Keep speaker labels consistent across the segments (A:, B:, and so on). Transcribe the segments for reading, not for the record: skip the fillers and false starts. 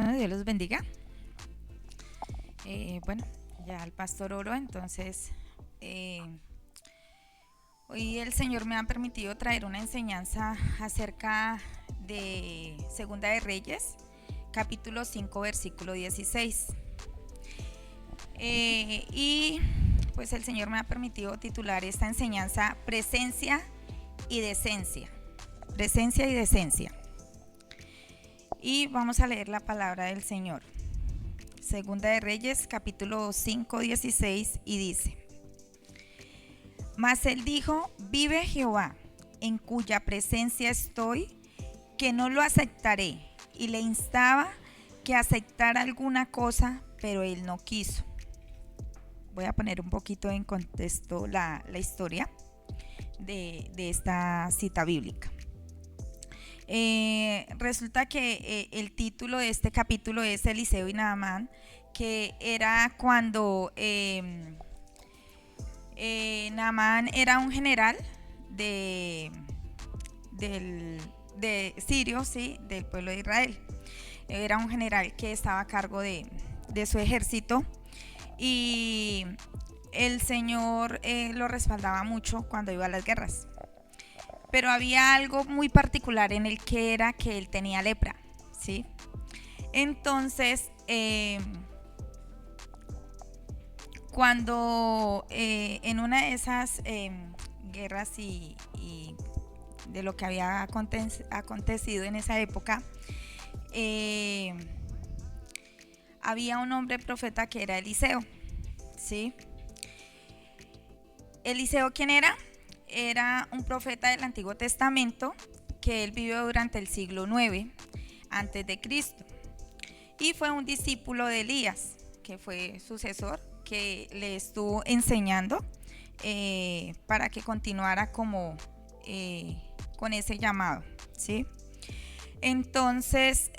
A: hermanos, Dios los bendiga. Bueno, ya el pastor oró, entonces hoy el Señor me ha permitido traer una enseñanza acerca de Segunda de Reyes, capítulo 5, versículo 16. Y pues el Señor me ha permitido titular esta enseñanza Presencia y Decencia. Presencia y Decencia. Y vamos a leer la palabra del Señor. Segunda de Reyes, capítulo 5, 16, y dice: Mas él dijo: vive Jehová, en cuya presencia estoy, que no lo aceptaré. Y le instaba que aceptara alguna cosa, pero él no quiso. Voy a poner un poquito en contexto la historia de esta cita bíblica. Resulta que el título de este capítulo es Eliseo y Naamán, que era cuando Naamán era un general de sirio, ¿sí? Del pueblo de Israel. Era un general que estaba a cargo de su ejército, y el Señor lo respaldaba mucho cuando iba a las guerras. Pero había algo muy particular en él, que era que él tenía lepra, ¿sí? Entonces, cuando en una de esas guerras y de lo que había acontecido en esa época, había un hombre profeta que era Eliseo, ¿sí? ¿Eliseo quién era? Era un profeta del Antiguo Testamento que él vivió durante el siglo IX antes de Cristo, y fue un discípulo de Elías, que fue sucesor, que le estuvo enseñando para que continuara como con ese llamado, ¿sí? Entonces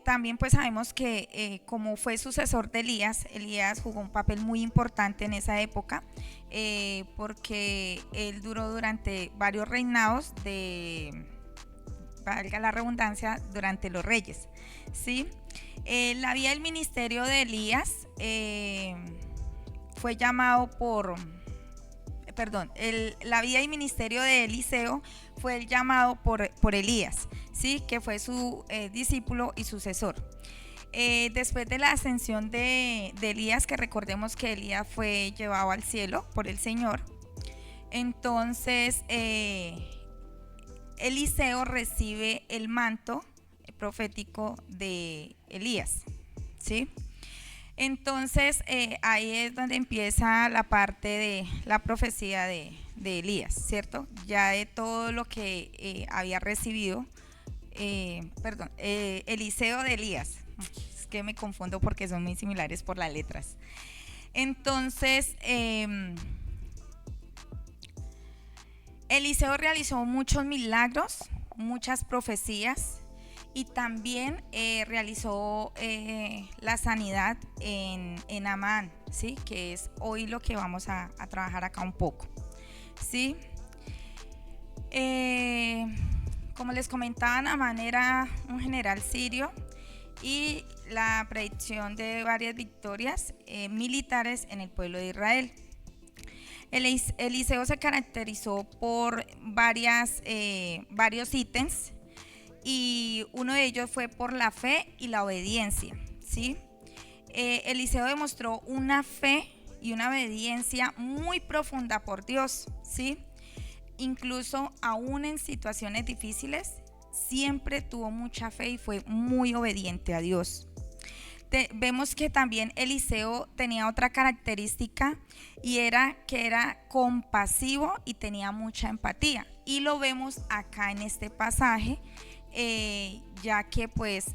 A: también pues sabemos que como fue sucesor de Elías jugó un papel muy importante en esa época, porque él duró durante varios reinados valga la redundancia, durante los reyes, ¿sí? La vida del ministerio de Elías fue llamado la vida y ministerio de Eliseo fue el llamado por Elías, ¿sí? Que fue su discípulo y sucesor. Después de la ascensión de Elías, que recordemos que Elías fue llevado al cielo por el Señor, entonces Eliseo recibe el manto profético de Elías, ¿sí? Entonces ahí es donde empieza la parte de la profecía de Elías, ¿cierto? Ya de todo lo que había recibido, Eliseo de Elías. Es que me confundo porque son muy similares por las letras. Entonces Eliseo realizó muchos milagros, muchas profecías, y también realizó la sanidad en Naamán, ¿sí? Que es hoy lo que vamos a trabajar acá un poco, ¿sí? Como les comentaba, Naamán era un general sirio, y la predicción de varias victorias militares en el pueblo de Israel. Eliseo se caracterizó por varios ítems, y uno de ellos fue por la fe y la obediencia, ¿sí? Eliseo demostró una fe y una obediencia muy profunda por Dios, ¿sí? Incluso aún en situaciones difíciles, siempre tuvo mucha fe y fue muy obediente a Dios. Vemos que también Eliseo tenía otra característica, y era que era compasivo y tenía mucha empatía, y lo vemos acá en este pasaje, ya que pues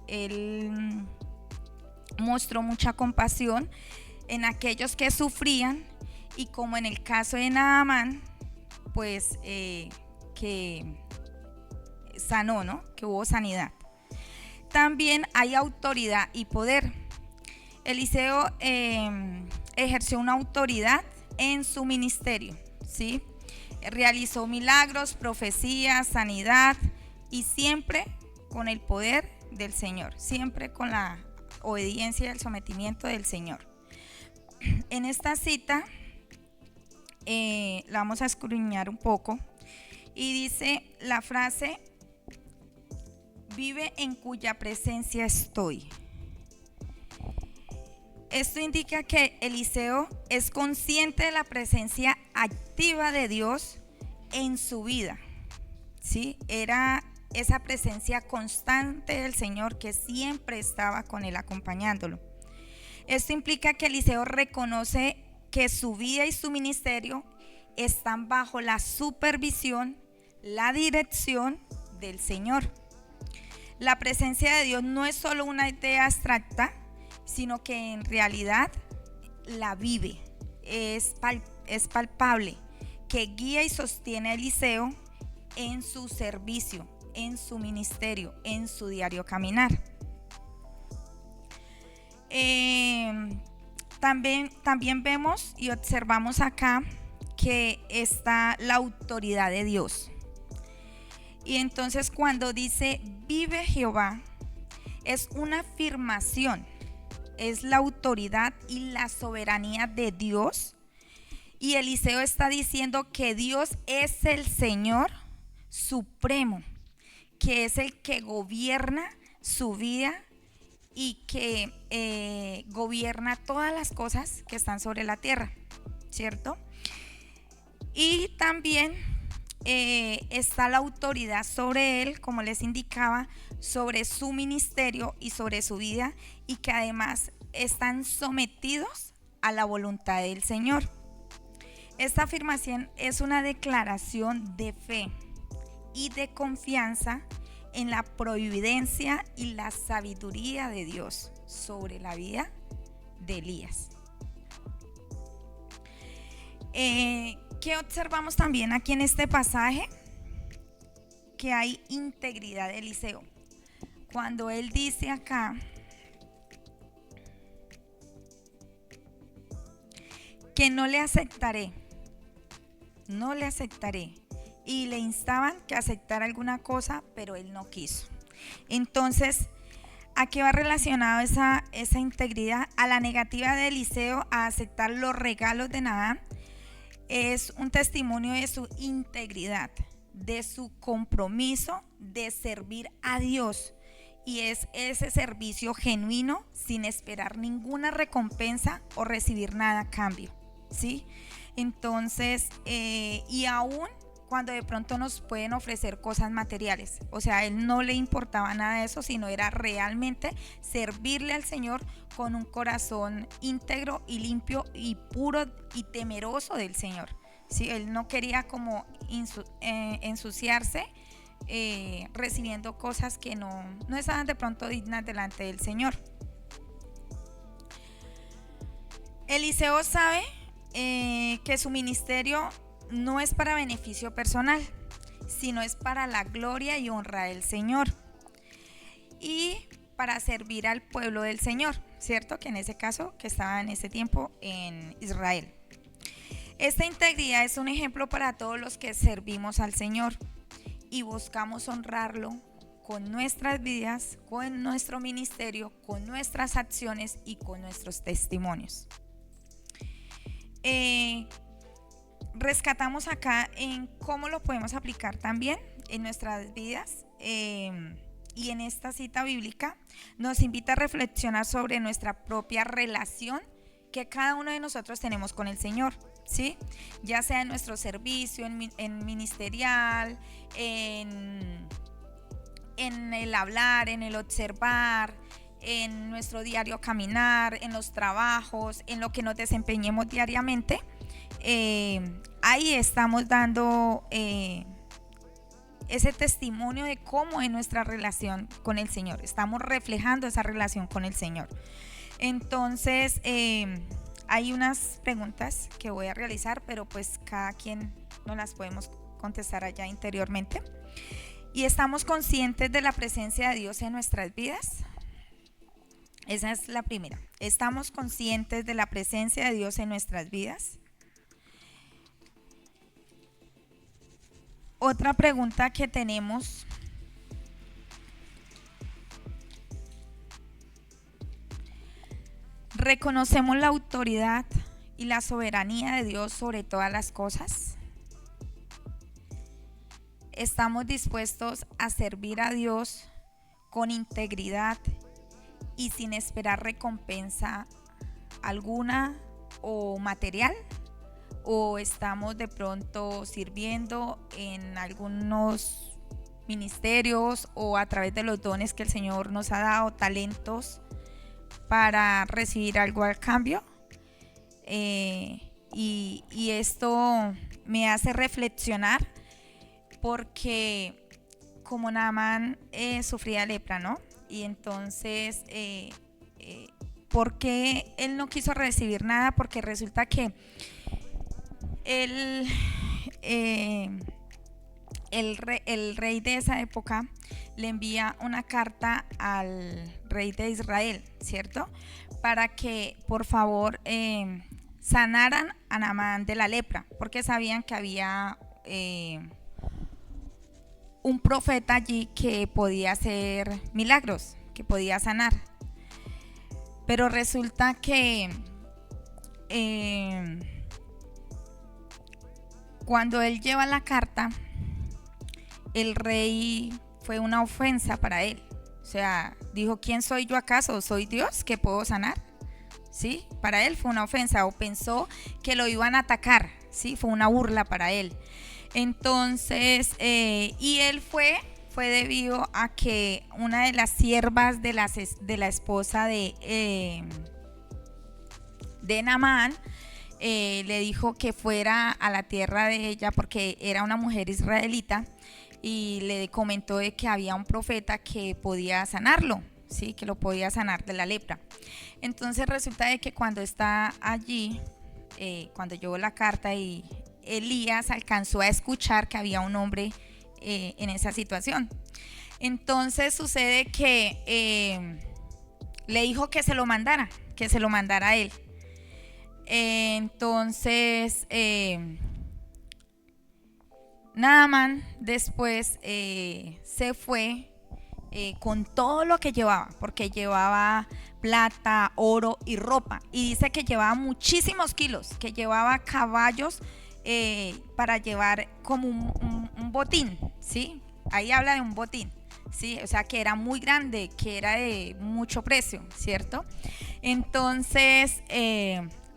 A: él mostró mucha compasión en aquellos que sufrían, y como en el caso de Naamán, pues que sanó, ¿no? Que hubo sanidad. También hay autoridad y poder. Eliseo ejerció una autoridad en su ministerio, ¿sí? Realizó milagros, profecías, sanidad y siempre con el poder del Señor, siempre con la obediencia y el sometimiento del Señor. En esta cita la vamos a escudriñar un poco y dice la frase: vive en cuya presencia estoy. Esto indica que Eliseo es consciente de la presencia activa de Dios en su vida, ¿sí? Era esa presencia constante del Señor que siempre estaba con él, acompañándolo. Esto implica que Eliseo reconoce que su vida y su ministerio están bajo la supervisión, la dirección del Señor. La presencia de Dios no es solo una idea abstracta, sino que en realidad la vive, es palpable, que guía y sostiene a Eliseo en su servicio, en su ministerio, en su diario caminar. También vemos y observamos acá que está la autoridad de Dios. Y entonces cuando dice vive Jehová, es una afirmación, es la autoridad y la soberanía de Dios. Y Eliseo está diciendo que Dios es el Señor supremo, que es el que gobierna su vida y que gobierna todas las cosas que están sobre la tierra, ¿cierto? Y también está la autoridad sobre él, como les indicaba, sobre su ministerio y sobre su vida, y que además están sometidos a la voluntad del Señor. Esta afirmación es una declaración de fe y de confianza en la providencia y la sabiduría de Dios sobre la vida de Elías. ¿Qué observamos también aquí en este pasaje? Que hay integridad de Eliseo. Cuando él dice acá que no le aceptaré, y le instaban que aceptara alguna cosa, pero él no quiso. Entonces, ¿a qué va relacionado esa integridad? A la negativa de Eliseo a aceptar los regalos de Naamán. Es un testimonio de su integridad, de su compromiso de servir a Dios, y es ese servicio genuino sin esperar ninguna recompensa o recibir nada a cambio, ¿sí? Entonces, y aún cuando de pronto nos pueden ofrecer cosas materiales, o sea, a él no le importaba nada de eso, sino era realmente servirle al Señor con un corazón íntegro y limpio y puro y temeroso del Señor, ¿sí? Él no quería como ensuciarse recibiendo cosas que no estaban de pronto dignas delante del Señor. Eliseo sabe que su ministerio no es para beneficio personal, sino es para la gloria y honra del Señor y para servir al pueblo del Señor, ¿cierto? Que en ese caso, que estaba en ese tiempo en Israel. Esta integridad es un ejemplo para todos los que servimos al Señor y buscamos honrarlo con nuestras vidas, con nuestro ministerio, con nuestras acciones y con nuestros testimonios. Rescatamos acá en cómo lo podemos aplicar también en nuestras vidas, y en esta cita bíblica nos invita a reflexionar sobre nuestra propia relación que cada uno de nosotros tenemos con el Señor, ¿sí? Ya sea en nuestro servicio, en ministerial, en el hablar, en el observar, en nuestro diario caminar, en los trabajos, en lo que nos desempeñemos diariamente. Ahí estamos dando ese testimonio de cómo es nuestra relación con el Señor. Estamos reflejando esa relación con el Señor. Entonces, hay unas preguntas que voy a realizar, pero pues cada quien no las podemos contestar allá interiormente. ¿Y estamos conscientes de la presencia de Dios en nuestras vidas? Esa es la primera. ¿Estamos conscientes de la presencia de Dios en nuestras vidas? Otra pregunta que tenemos: ¿reconocemos la autoridad y la soberanía de Dios sobre todas las cosas? ¿Estamos dispuestos a servir a Dios con integridad y sin esperar recompensa alguna o material? ¿O estamos de pronto sirviendo en algunos ministerios o a través de los dones que el Señor nos ha dado, talentos, para recibir algo al cambio? Y esto me hace reflexionar, porque como Naamán sufría lepra, ¿no? Y entonces, ¿por qué él no quiso recibir nada? Porque resulta que él, el rey de esa época le envía una carta al rey de Israel, ¿cierto? Para que por favor sanaran a Naamán de la lepra, porque sabían que había un profeta allí que podía hacer milagros, que podía sanar. Pero resulta que cuando él lleva la carta, el rey fue una ofensa para él. O sea, dijo: ¿quién soy yo acaso? ¿Soy Dios que puedo sanar? ¿Sí? Para él fue una ofensa, o pensó que lo iban a atacar, ¿sí? Fue una burla para él. Entonces, y él fue debido a que una de las siervas de la esposa de Naamán le dijo que fuera a la tierra de ella, porque era una mujer israelita, y le comentó de que había un profeta que podía sanarlo, ¿sí? Que lo podía sanar de la lepra. Entonces resulta de que cuando está allí, cuando llevó la carta, y Elías alcanzó a escuchar que había un hombre en esa situación. Entonces sucede que le dijo que se lo mandara a él. Entonces Naamán después se fue con todo lo que llevaba, porque llevaba plata, oro y ropa, y dice que llevaba muchísimos kilos, que llevaba caballos para llevar como un botín, ¿sí? Ahí habla de un botín, ¿sí? O sea, que era muy grande, que era de mucho precio, ¿cierto? Entonces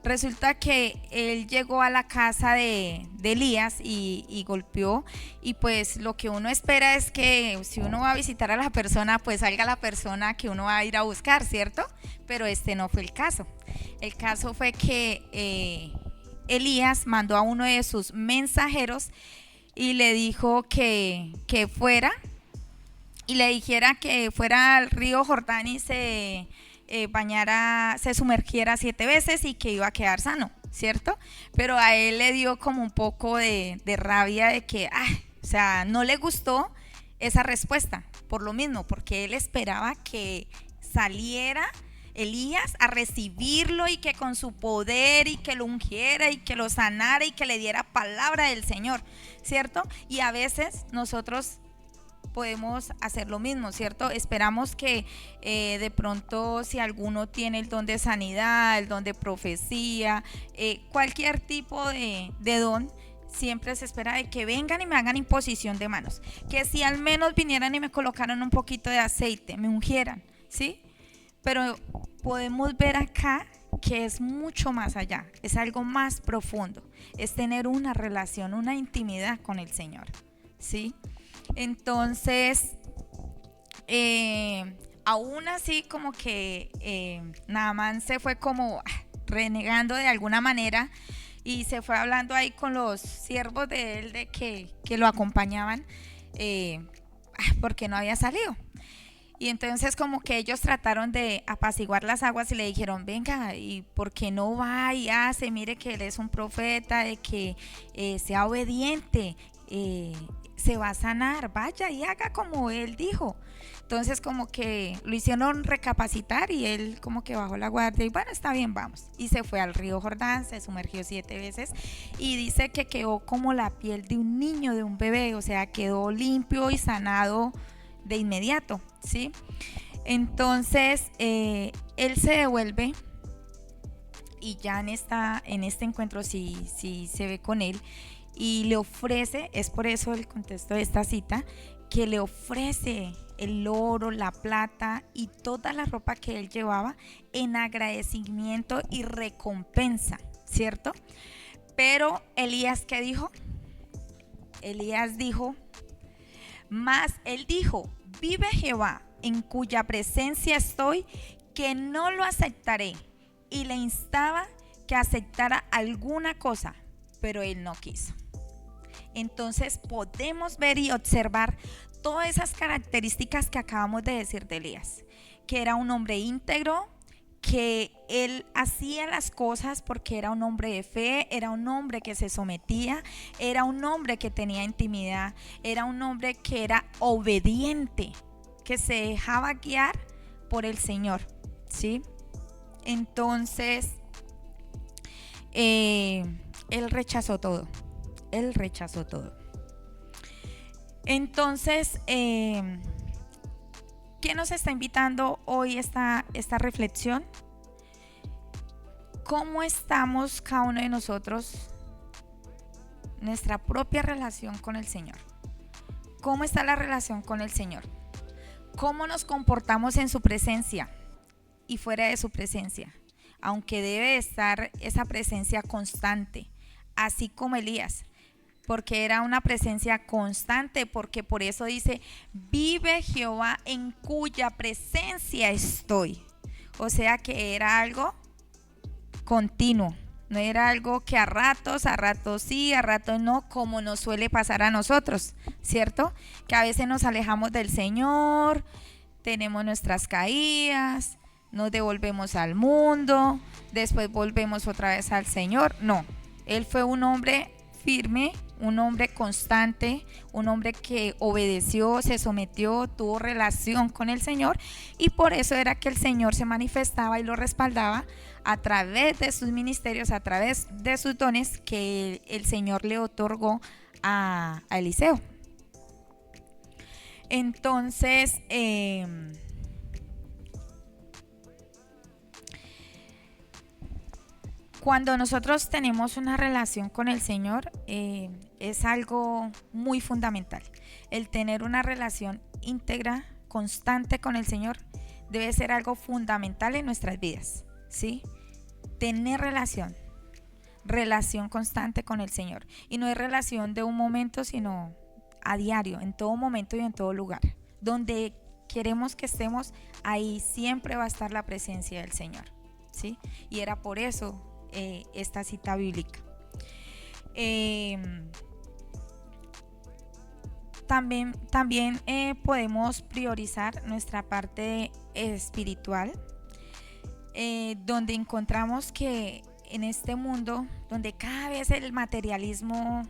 A: resulta que él llegó a la casa de Elías y golpeó, y pues lo que uno espera es que si uno va a visitar a la persona, pues salga la persona que uno va a ir a buscar, ¿cierto? Pero este no fue el caso. El caso fue que Elías mandó a uno de sus mensajeros y le dijo que fuera y le dijera que fuera al río Jordán y se bañara, se sumergiera 7 veces y que iba a quedar sano, ¿cierto? Pero a él le dio como un poco de rabia de que, o sea, no le gustó esa respuesta, por lo mismo, porque él esperaba que saliera Elías a recibirlo, y que con su poder, y que lo ungiera, y que lo sanara, y que le diera palabra del Señor, ¿cierto? Y a veces nosotros podemos hacer lo mismo, ¿cierto? Esperamos que de pronto, si alguno tiene el don de sanidad, el don de profecía, cualquier tipo de don, siempre se espera de que vengan y me hagan imposición de manos, que si al menos vinieran y me colocaran un poquito de aceite, me ungieran, ¿sí? Pero podemos ver acá que es mucho más allá, es algo más profundo, es tener una relación, una intimidad con el Señor, ¿sí? Entonces, aún así como que Naamán se fue como renegando de alguna manera, y se fue hablando ahí con los siervos de él de que lo acompañaban, porque no había salido. Y entonces como que ellos trataron de apaciguar las aguas y le dijeron: venga, ¿y por qué no va y hace? Mire que él es un profeta, de que sea obediente, se va a sanar, vaya y haga como él dijo. Entonces como que lo hicieron recapacitar y él como que bajó la guardia y bueno, está bien, vamos. Y se fue al río Jordán, se sumergió 7 veces y dice que quedó como la piel de un niño, de un bebé, o sea, quedó limpio y sanado de inmediato, ¿sí? Entonces él se devuelve y ya en este encuentro sí se ve con él y le ofrece, es por eso el contexto de esta cita, que le ofrece el oro, la plata y toda la ropa que él llevaba en agradecimiento y recompensa, ¿cierto? Pero Elías, ¿qué dijo? Elías dijo, mas él dijo, vive Jehová, en cuya presencia estoy, que no lo aceptaré. Y le instaba que aceptara alguna cosa, pero él no quiso. Entonces podemos ver y observar todas esas características que acabamos de decir de Elías, que era un hombre íntegro, que él hacía las cosas porque era un hombre de fe, era un hombre que se sometía, era un hombre que tenía intimidad, era un hombre que era obediente, que se dejaba guiar por el Señor, ¿sí? Entonces, él rechazó todo. Él rechazó todo. Entonces, ¿qué nos está invitando hoy esta reflexión? ¿Cómo estamos cada uno de nosotros, nuestra propia relación con el Señor? ¿Cómo está la relación con el Señor? ¿Cómo nos comportamos en su presencia y fuera de su presencia? Aunque debe estar esa presencia constante, así como Elías, porque era una presencia constante, porque por eso dice, vive Jehová en cuya presencia estoy. O sea que era algo continuo, no era algo que a ratos sí, a ratos no, como nos suele pasar a nosotros, ¿cierto? Que a veces nos alejamos del Señor, tenemos nuestras caídas, nos devolvemos al mundo, después volvemos otra vez al Señor. No, él fue un hombre firme, un hombre constante, un hombre que obedeció, se sometió, tuvo relación con el Señor y por eso era que el Señor se manifestaba y lo respaldaba a través de sus ministerios, a través de sus dones que el Señor le otorgó a Eliseo. Entonces, cuando nosotros tenemos una relación con el Señor, es algo muy fundamental. El tener una relación íntegra, constante con el Señor, debe ser algo fundamental en nuestras vidas, ¿sí? Tener relación constante con el Señor. Y no es relación de un momento, sino a diario, en todo momento y en todo lugar. Donde queremos que estemos, ahí siempre va a estar la presencia del Señor, ¿sí? Y era por eso esta cita bíblica. También podemos priorizar nuestra parte espiritual, donde encontramos que en este mundo, donde cada vez el materialismo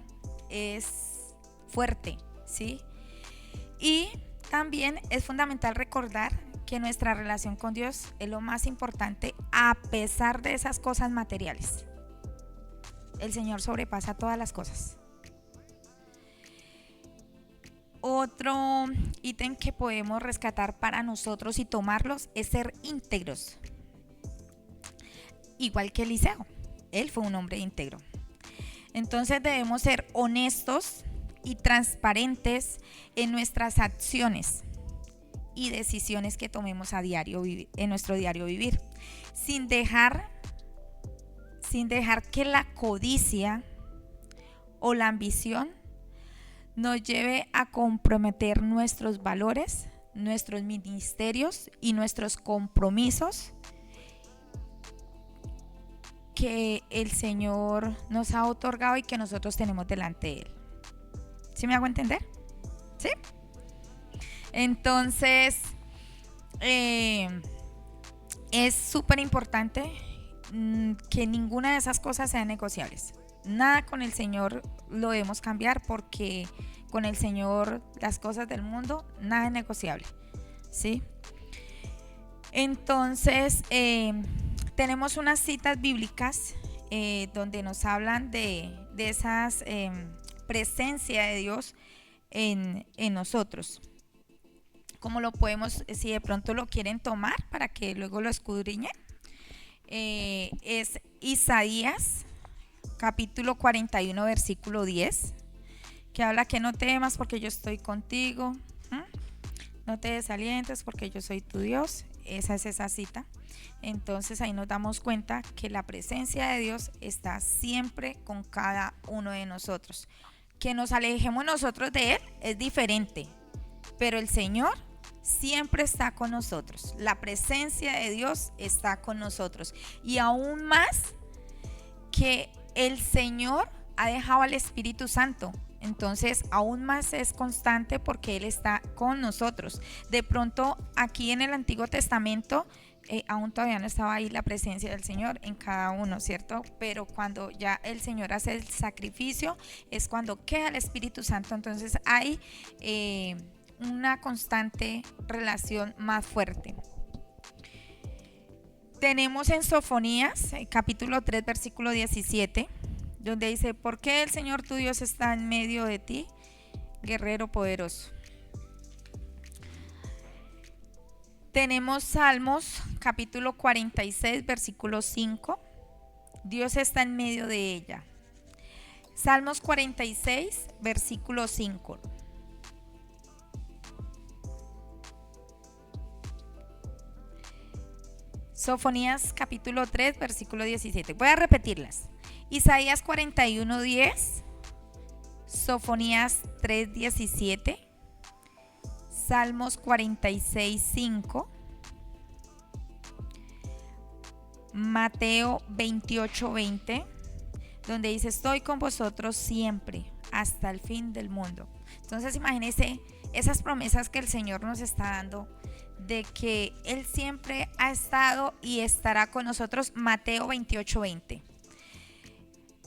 A: es fuerte, ¿sí? Y también es fundamental recordar que nuestra relación con Dios es lo más importante a pesar de esas cosas materiales. El Señor sobrepasa todas las cosas. Otro ítem que podemos rescatar para nosotros y tomarlos es ser íntegros. Igual que Eliseo, él fue un hombre íntegro. Entonces debemos ser honestos y transparentes en nuestras acciones y decisiones que tomemos a diario en nuestro diario vivir, sin dejar que la codicia o la ambición nos lleve a comprometer nuestros valores, nuestros ministerios y nuestros compromisos que el Señor nos ha otorgado y que nosotros tenemos delante de Él. ¿Sí me hago entender? ¿Sí? Entonces, es súper importante que ninguna de esas cosas sean negociables. Nada con el Señor lo debemos cambiar, porque con el Señor las cosas del mundo, nada es negociable, ¿sí? Entonces, tenemos unas citas bíblicas donde nos hablan de esas presencia de Dios en nosotros. ¿Cómo lo podemos, si de pronto lo quieren tomar para que luego lo escudriñen? Es Isaías capítulo 41 versículo 10, que habla que no temas porque yo estoy contigo, no te desalientes porque yo soy tu Dios. Esa es esa cita. Entonces ahí nos damos cuenta que la presencia de Dios está siempre con cada uno de nosotros. Que nos alejemos nosotros de Él es diferente, pero el Señor siempre está con nosotros. La presencia de Dios está con nosotros. Y aún más que el Señor ha dejado al Espíritu Santo. Entonces aún más es constante porque Él está con nosotros. De pronto aquí en el Antiguo Testamento aún todavía no estaba ahí la presencia del Señor en cada uno, ¿cierto? Pero cuando ya el Señor hace el sacrificio es cuando queda el Espíritu Santo. Entonces hay una constante relación más fuerte. Tenemos en Sofonías capítulo 3 versículo 17, donde dice: ¿por qué el Señor tu Dios está en medio de ti, guerrero poderoso? Tenemos Salmos capítulo 46 versículo 5, Dios está en medio de ella. Salmos 46 versículo 5. Sofonías capítulo 3 versículo 17. Voy a repetirlas. Isaías 41 10, Sofonías 3 17, Salmos 46 5, Mateo 28 20, donde dice: estoy con vosotros siempre hasta el fin del mundo. Entonces imagínense esas promesas que el Señor nos está dando, de que Él siempre ha estado y estará con nosotros. Mateo 28 20.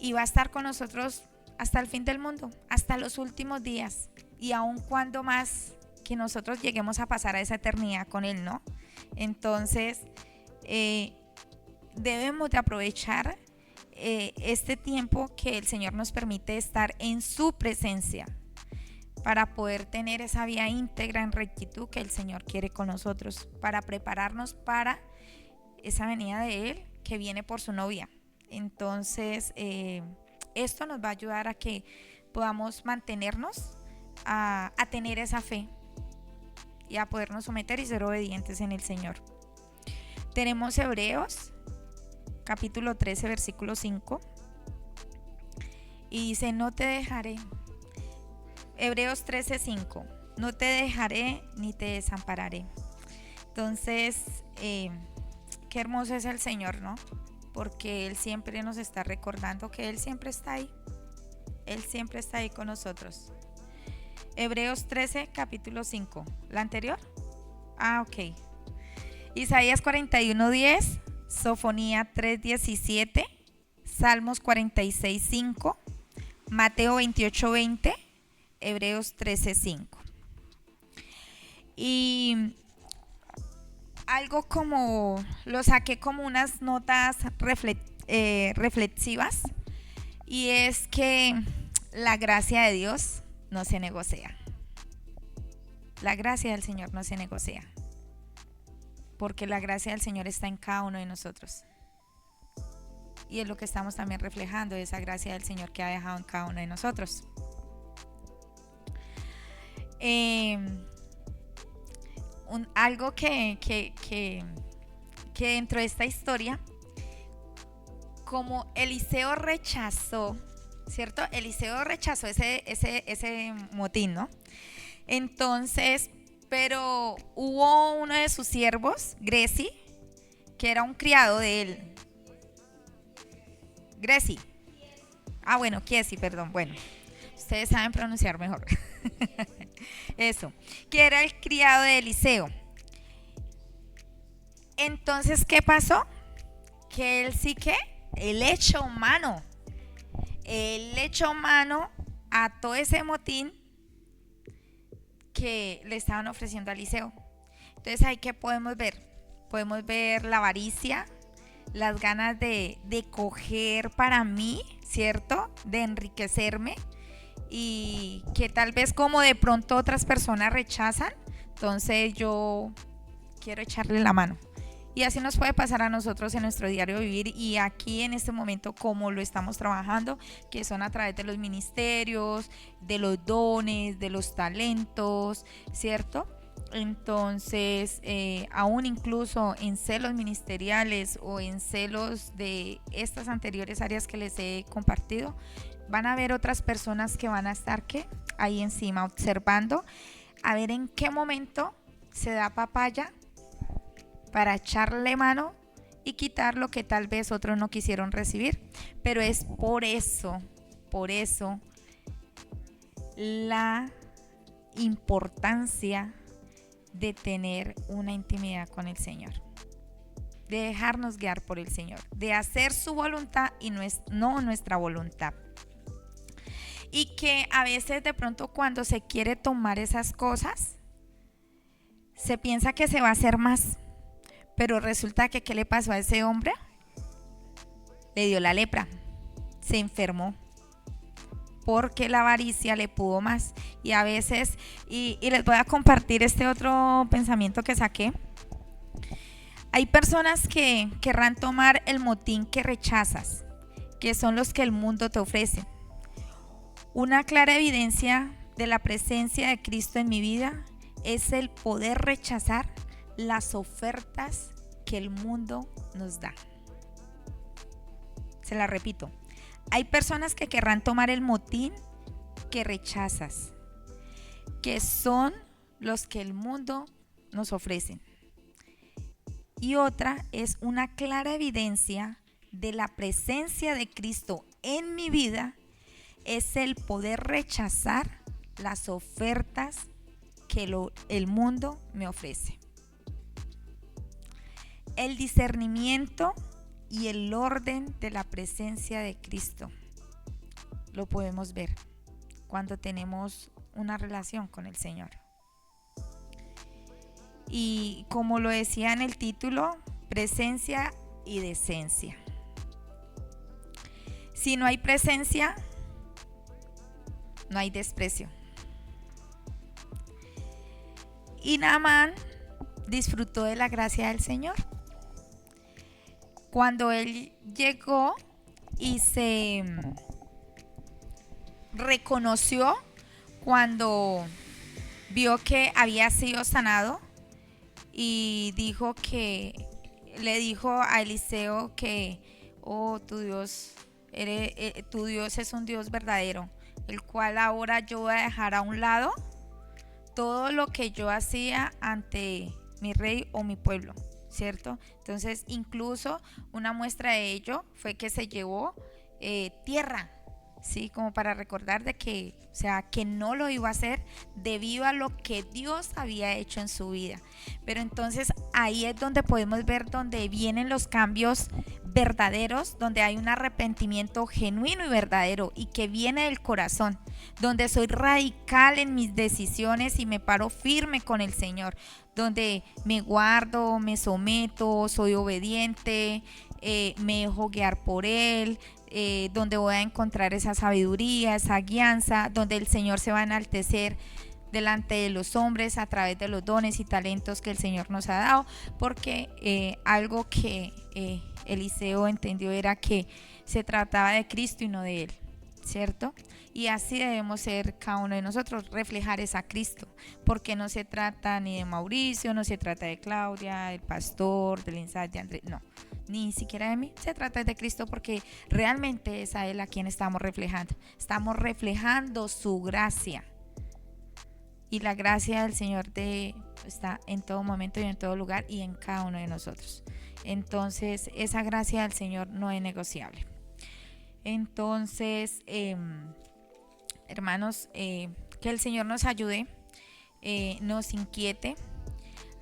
A: Y va a estar con nosotros hasta el fin del mundo, hasta los últimos días, y aun cuando más que nosotros lleguemos a pasar a esa eternidad con Él, ¿no? Entonces debemos de aprovechar este tiempo que el Señor nos permite estar en su presencia, para poder tener esa vida íntegra en rectitud que el Señor quiere con nosotros, para prepararnos para esa venida de Él que viene por su novia. Entonces esto nos va a ayudar a que podamos mantenernos a tener esa fe y a podernos someter y ser obedientes en el Señor. Tenemos Hebreos capítulo 13 versículo 5, y dice: no te dejaré. Hebreos 13 5, no te dejaré ni te desampararé. Entonces qué hermoso es el Señor, ¿no? Porque Él siempre nos está recordando que Él siempre está ahí. Él siempre está ahí con nosotros. Hebreos 13, capítulo 5. ¿La anterior? Ok. Isaías 41, 10. Sofonía 3, 17. Salmos 46, 5. Mateo 28, 20. Hebreos 13, 5. Y algo como lo saqué como unas notas reflexivas, y es que la gracia de Dios no se negocia. La gracia del Señor no se negocia, porque la gracia del Señor está en cada uno de nosotros, y es lo que estamos también reflejando, esa gracia del Señor que ha dejado en cada uno de nosotros. Algo que dentro de esta historia, como Eliseo rechazó, ¿cierto? Eliseo rechazó ese motín, ¿no? Entonces, pero hubo uno de sus siervos, Gresi, que era un criado de él. Gresi. Bueno, Kiesi, perdón. Bueno, ustedes saben pronunciar mejor. Eso, que era el criado de Eliseo. Entonces, ¿qué pasó? Que él sí que, el hecho humano, él le echó mano a todo ese motín que le estaban ofreciendo a Eliseo. Entonces ahí que podemos ver la avaricia, las ganas de coger para mí, ¿cierto? De enriquecerme, y que tal vez como de pronto otras personas rechazan, entonces yo quiero echarle la mano. Y así nos puede pasar a nosotros en nuestro diario vivir, y aquí en este momento como lo estamos trabajando, que son a través de los ministerios, de los dones, de los talentos, ¿cierto? Entonces, aún incluso en celos ministeriales o en celos de estas anteriores áreas que les he compartido, van a haber otras personas que van a estar ahí encima observando a ver en qué momento se da papaya para echarle mano y quitar lo que tal vez otros no quisieron recibir. Pero es por eso la importancia de tener una intimidad con el Señor, de dejarnos guiar por el Señor, de hacer su voluntad y no nuestra voluntad. Y que a veces de pronto cuando se quiere tomar esas cosas, se piensa que se va a hacer más, pero resulta que ¿qué le pasó a ese hombre? Le dio la lepra, se enfermó, porque la avaricia le pudo más. Y a veces, y les voy a compartir este otro pensamiento que saqué. Hay personas que querrán tomar el motín que rechazas, que son los que el mundo te ofrece. Una clara evidencia de la presencia de Cristo en mi vida es el poder rechazar las ofertas que el mundo nos da. Se la repito. Hay personas que querrán tomar el motín que rechazas, que son los que el mundo nos ofrece. Y otra es una clara evidencia de la presencia de Cristo en mi vida, es el poder rechazar las ofertas que el mundo me ofrece. El discernimiento y el orden de la presencia de Cristo lo podemos ver cuando tenemos una relación con el Señor. Y como lo decía en el título, presencia y decencia. Si no hay presencia, no hay desprecio. Y Naamán disfrutó de la gracia del Señor. Cuando él llegó y se reconoció, cuando vio que había sido sanado, y le dijo a Eliseo que, oh, tu Dios es un Dios verdadero, el cual ahora yo voy a dejar a un lado todo lo que yo hacía ante mi rey o mi pueblo, ¿cierto? Entonces, incluso una muestra de ello fue que se llevó tierra, ¿sí? Como para recordar de que, o sea, que no lo iba a hacer debido a lo que Dios había hecho en su vida. Pero entonces ahí es donde podemos ver donde vienen los cambios verdaderos, donde hay un arrepentimiento genuino y verdadero y que viene del corazón, donde soy radical en mis decisiones y me paro firme con el Señor, donde me guardo, me someto, soy obediente, me dejo guiar por Él, donde voy a encontrar esa sabiduría, esa guianza, donde el Señor se va a enaltecer delante de los hombres a través de los dones y talentos que el Señor nos ha dado, porque algo que Eliseo entendió era que se trataba de Cristo y no de él, ¿cierto? Y así debemos ser cada uno de nosotros, reflejar esa Cristo, porque no se trata ni de Mauricio, no se trata de Claudia, del pastor, del insight de Andrés, no, ni siquiera de mí, se trata de Cristo, porque realmente es a Él a quien estamos reflejando su gracia. Y la gracia del Señor está en todo momento y en todo lugar y en cada uno de nosotros. Entonces, esa gracia del Señor no es negociable. Entonces, hermanos, que el Señor nos ayude, nos inquiete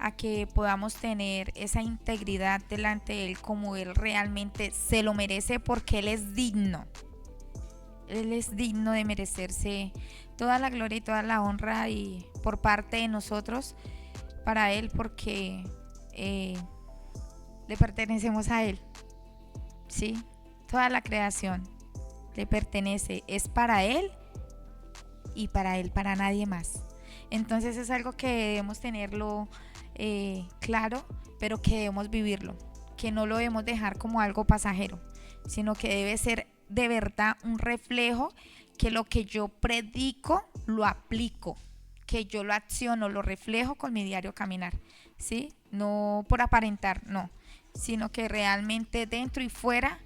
A: a que podamos tener esa integridad delante de Él como Él realmente se lo merece, porque Él es digno. Él es digno de merecerse toda la gloria y toda la honra y por parte de nosotros para Él, porque le pertenecemos a Él, ¿sí? Toda la creación le pertenece, es para Él y para Él, para nadie más. Entonces es algo que debemos tenerlo claro, pero que debemos vivirlo, que no lo debemos dejar como algo pasajero, sino que debe ser de verdad un reflejo, que lo que yo predico lo aplico, que yo lo acciono, lo reflejo con mi diario caminar, ¿sí? No por aparentar, no, sino que realmente dentro y fuera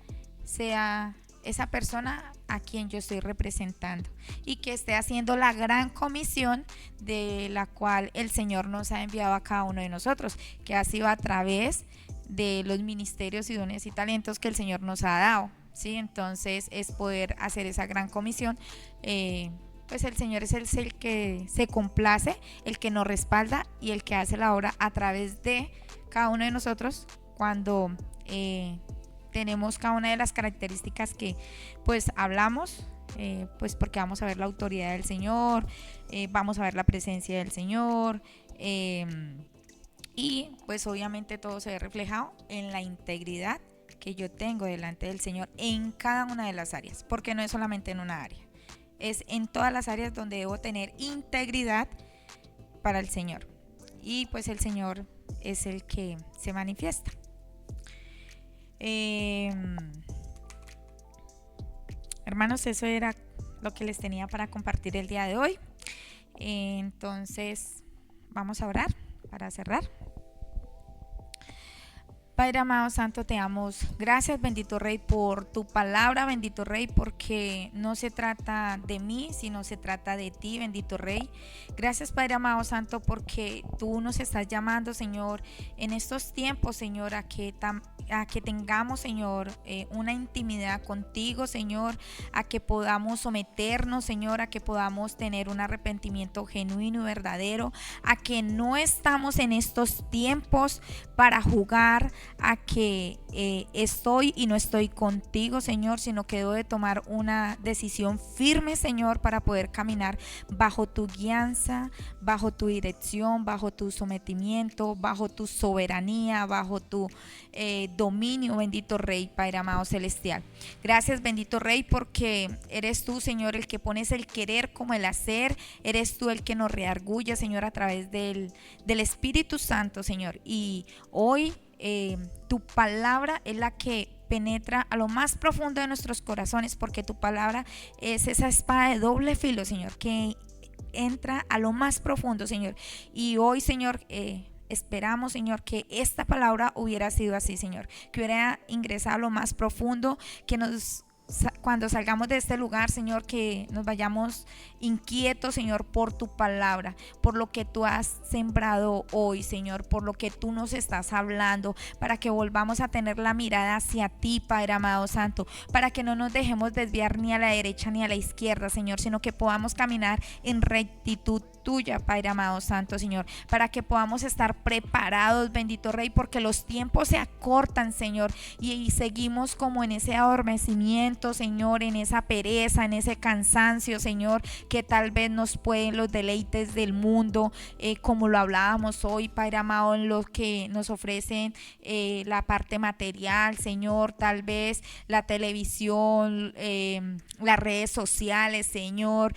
A: sea esa persona a quien yo estoy representando y que esté haciendo la gran comisión de la cual el Señor nos ha enviado a cada uno de nosotros, que ha sido a través de los ministerios y dones y talentos que el Señor nos ha dado, ¿sí? Entonces es poder hacer esa gran comisión. Pues el Señor es el que se complace, el que nos respalda y el que hace la obra a través de cada uno de nosotros cuando tenemos cada una de las características que pues hablamos, pues porque vamos a ver la autoridad del Señor, vamos a ver la presencia del Señor, y pues obviamente todo se ve reflejado en la integridad que yo tengo delante del Señor en cada una de las áreas, porque no es solamente en una área, es en todas las áreas donde debo tener integridad para el Señor, y pues el Señor es el que se manifiesta. Hermanos, eso era lo que les tenía para compartir el día de hoy. Entonces vamos a orar para cerrar. Padre amado santo, te damos gracias, bendito Rey, por tu palabra, bendito Rey, porque no se trata de mí, sino se trata de ti, bendito Rey. Gracias, Padre amado santo, porque tú nos estás llamando, Señor, en estos tiempos, Señor, a que tengamos, Señor, una intimidad contigo, Señor, a que podamos someternos, Señor, a que podamos tener un arrepentimiento genuino y verdadero, a que no estamos en estos tiempos para jugar a que estoy y no estoy contigo, Señor, sino que debo de tomar una decisión firme, Señor, para poder caminar bajo tu guianza, bajo tu dirección, bajo tu sometimiento, bajo tu soberanía, bajo tu dominio, bendito Rey, Padre amado celestial. Gracias, bendito Rey, porque eres tú, Señor, el que pones el querer como el hacer, eres tú el que nos redarguye, Señor, a través del Espíritu Santo, Señor. Y hoy tu palabra es la que penetra a lo más profundo de nuestros corazones, porque tu palabra es esa espada de doble filo, Señor, que entra a lo más profundo, Señor. Y hoy, Señor, esperamos, Señor, que esta palabra hubiera sido así, Señor, que hubiera ingresado a lo más profundo, que cuando salgamos de este lugar, Señor, que nos vayamos inquietos, Señor, por tu palabra, por lo que tú has sembrado hoy, Señor, por lo que tú nos estás hablando, para que volvamos a tener la mirada hacia ti, Padre amado santo, para que no nos dejemos desviar ni a la derecha ni a la izquierda, Señor, sino que podamos caminar en rectitud tuya, Padre amado santo, Señor, para que podamos estar preparados, bendito Rey, porque los tiempos se acortan, Señor, y seguimos como en ese adormecimiento, Señor, en esa pereza, en ese cansancio, Señor, que tal vez nos pueden los deleites del mundo, como lo hablábamos hoy, Padre amado, en lo que nos ofrecen la parte material, Señor, tal vez la televisión, las redes sociales, Señor,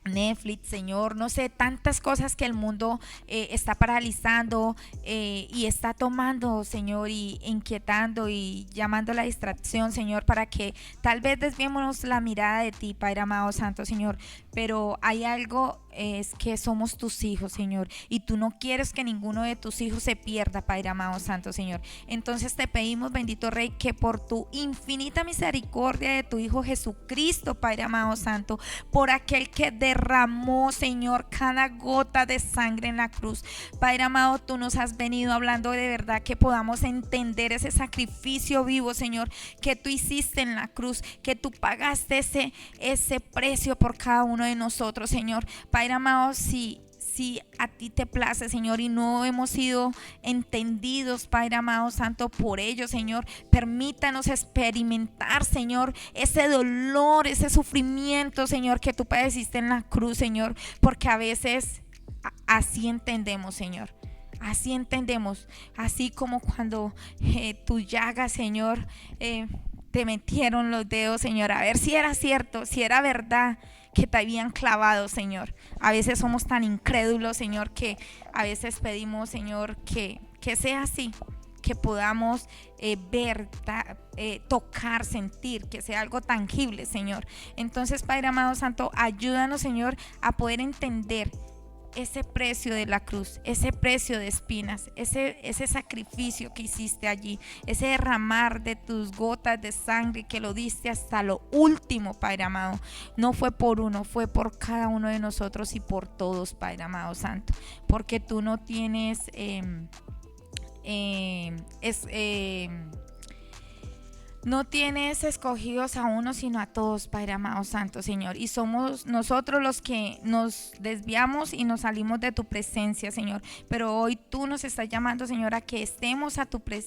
A: Netflix, Señor, no sé, tantas cosas que el mundo está paralizando y está tomando, Señor, y inquietando y llamando la distracción, Señor, para que tal vez desviémonos la mirada de ti, Padre amado santo, Señor. Pero hay algo, es que somos tus hijos, Señor, y tú no quieres que ninguno de tus hijos se pierda, Padre amado santo, Señor. Entonces te pedimos, bendito Rey, que por tu infinita misericordia de tu Hijo Jesucristo, Padre amado santo, por aquel que derramó, Señor, cada gota de sangre en la cruz, Padre amado, tú nos has venido hablando de verdad, que podamos entender ese sacrificio vivo, Señor, que tú hiciste en la cruz, que tú pagaste ese precio por cada uno de nosotros, Señor. Padre amado, si si a ti te place, Señor, y no hemos sido entendidos, Padre amado Santo, por ello, Señor, permítanos experimentar, Señor, ese dolor, ese sufrimiento, Señor, que tú padeciste en la cruz, Señor, porque a veces así entendemos, Señor. Así entendemos, así como cuando tu llaga, Señor, te metieron los dedos, Señor, a ver si era cierto, si era verdad que te habían clavado, Señor. A veces somos tan incrédulos, Señor, que a veces pedimos, Señor, que sea así, que podamos ver, tocar, sentir, que sea algo tangible, Señor. Entonces, Padre amado Santo, ayúdanos, Señor, a poder entender ese precio de la cruz, ese precio de espinas, ese sacrificio que hiciste allí, ese derramar de tus gotas de sangre que lo diste hasta lo último, Padre amado. No fue por uno, fue por cada uno de nosotros y por todos, Padre amado Santo, porque tú no tienes no tienes escogidos a uno, sino a todos, Padre amado Santo, Señor. Y somos nosotros los que nos desviamos y nos salimos de tu presencia, Señor. Pero hoy tú nos estás llamando, Señor, a que estemos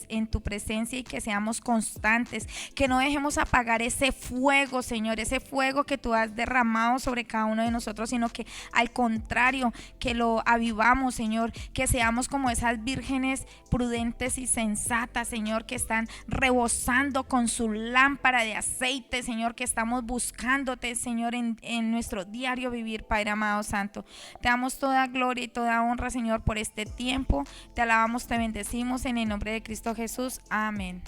A: en tu presencia y que seamos constantes, que no dejemos apagar ese fuego, Señor, ese fuego que tú has derramado sobre cada uno de nosotros, sino que al contrario, que lo avivamos, Señor, que seamos como esas vírgenes prudentes y sensatas, Señor, que están rebosando con su lámpara de aceite, Señor, que estamos buscándote, Señor, en nuestro diario vivir, Padre amado Santo. Te damos toda gloria y toda honra, Señor, por este tiempo. Te alabamos, te bendecimos en el nombre de Cristo Jesús. Amén.